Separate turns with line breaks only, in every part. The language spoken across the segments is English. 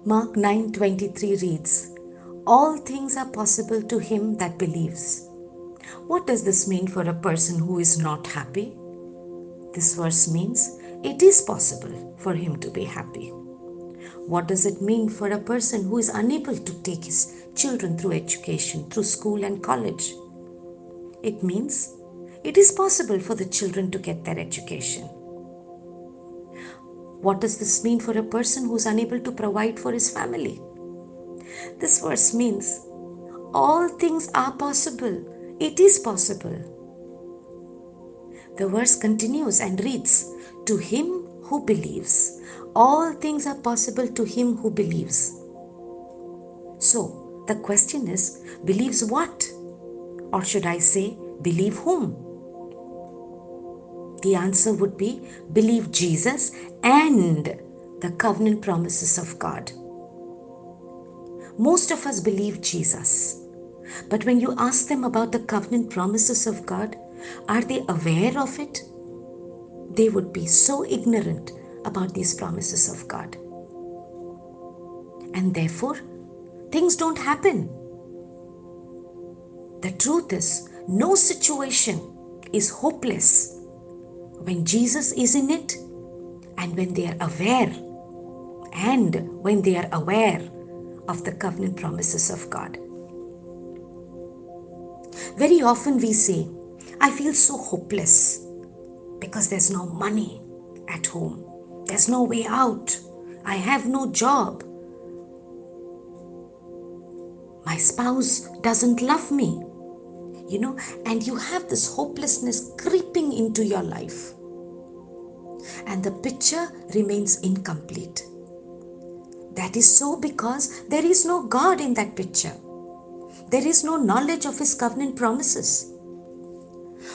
Mark 9:23 reads, "All things are possible to him that believes." What does this mean for a person who is not happy? This verse means it is possible for him to be happy. What does it mean for a person who is unable to take his children through education, through school and college? It means it is possible for the children to get their education. What does this mean for a person who is unable to provide for his family? This verse means all things are possible. It is possible. The verse continues and reads, "To him who believes, all things are possible to him who believes." So, the question is, believes what? Or should I say, believe whom? The answer would be, believe Jesus and the covenant promises of God. Most of us believe Jesus. But when you ask them about the covenant promises of God, are they aware of it? They would be so ignorant about these promises of God. And therefore, things don't happen. The truth is, no situation is hopeless when Jesus is in it and when they are aware of the covenant promises of God. Very often we say, "I feel so hopeless because there's no money at home. There's no way out. I have no job. My spouse doesn't love me." And you have this hopelessness creeping into your life. And the picture remains incomplete. That is so because there is no God in that picture. There is no knowledge of His covenant promises.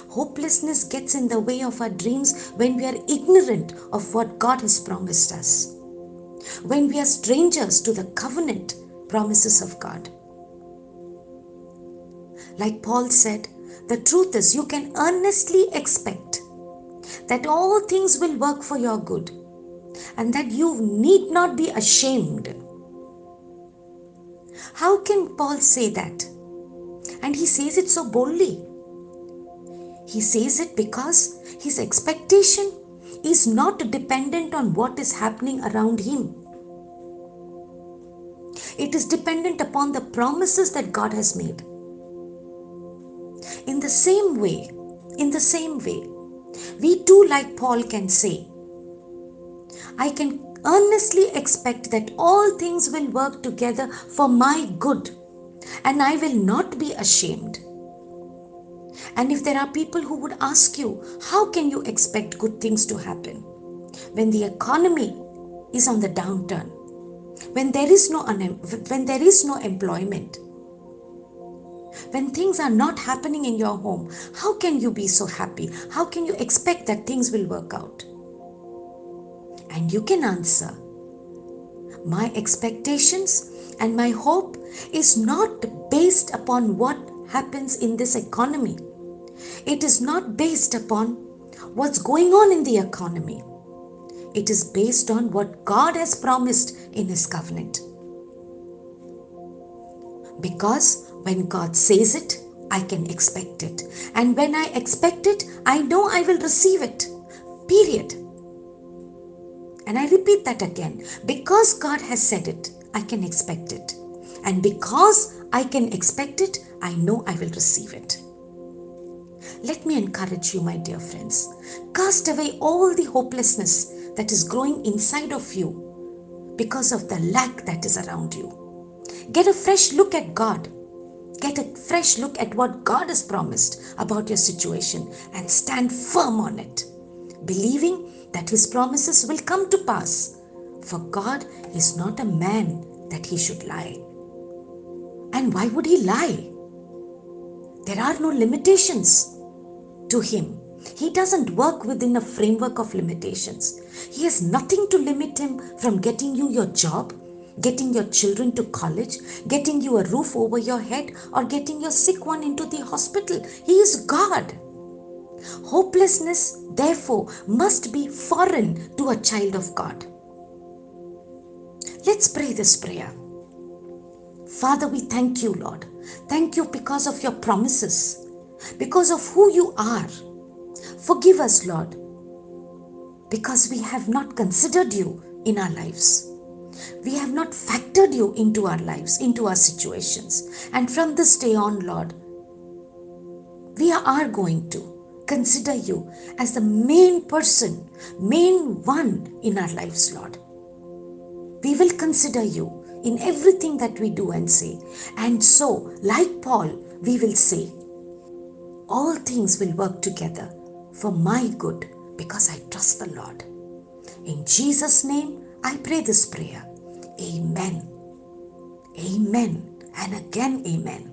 Hopelessness gets in the way of our dreams when we are ignorant of what God has promised us. When we are strangers to the covenant promises of God. Like Paul said, the truth is you can earnestly expect that all things will work for your good and that you need not be ashamed. How can Paul say that? And he says it so boldly. He says it because his expectation is not dependent on what is happening around him. It is dependent upon the promises that God has made. In the same way, we too, like Paul, can say, I can earnestly expect that all things will work together for my good, and I will not be ashamed. And if there are people who would ask you, how can you expect good things to happen when the economy is on the downturn, when there is no employment, when things are not happening in your home, how can you be so happy? How can you expect that things will work out? And you can answer, my expectations and my hope is not based upon what happens in this economy. It is not based upon what's going on in the economy. It is based on what God has promised in His covenant. Because when God says it, I can expect it. And when I expect it, I know I will receive it. Period. And I repeat that again. Because God has said it, I can expect it. And because I can expect it, I know I will receive it. Let me encourage you, my dear friends. Cast away all the hopelessness that is growing inside of you because of the lack that is around you. Get a fresh look at God. Get a fresh look at what God has promised about your situation and stand firm on it, believing that His promises will come to pass. For God is not a man that He should lie. And why would He lie? There are no limitations to Him. He doesn't work within a framework of limitations. He has nothing to limit Him from getting you your job, getting your children to college, getting you a roof over your head, or getting your sick one into the hospital. He is God. Hopelessness, therefore, must be foreign to a child of God. Let's pray this prayer. Father, we thank you, Lord. Thank you because of your promises, because of who you are. Forgive us, Lord, because we have not considered you in our lives. We have not factored you into our lives, into our situations. And from this day on, Lord, we are going to consider you as the main person, main one in our lives, Lord. We will consider you in everything that we do and say. And so, like Paul, we will say, all things will work together for my good because I trust the Lord. In Jesus' name, I pray this prayer. Amen. Amen. And again, amen.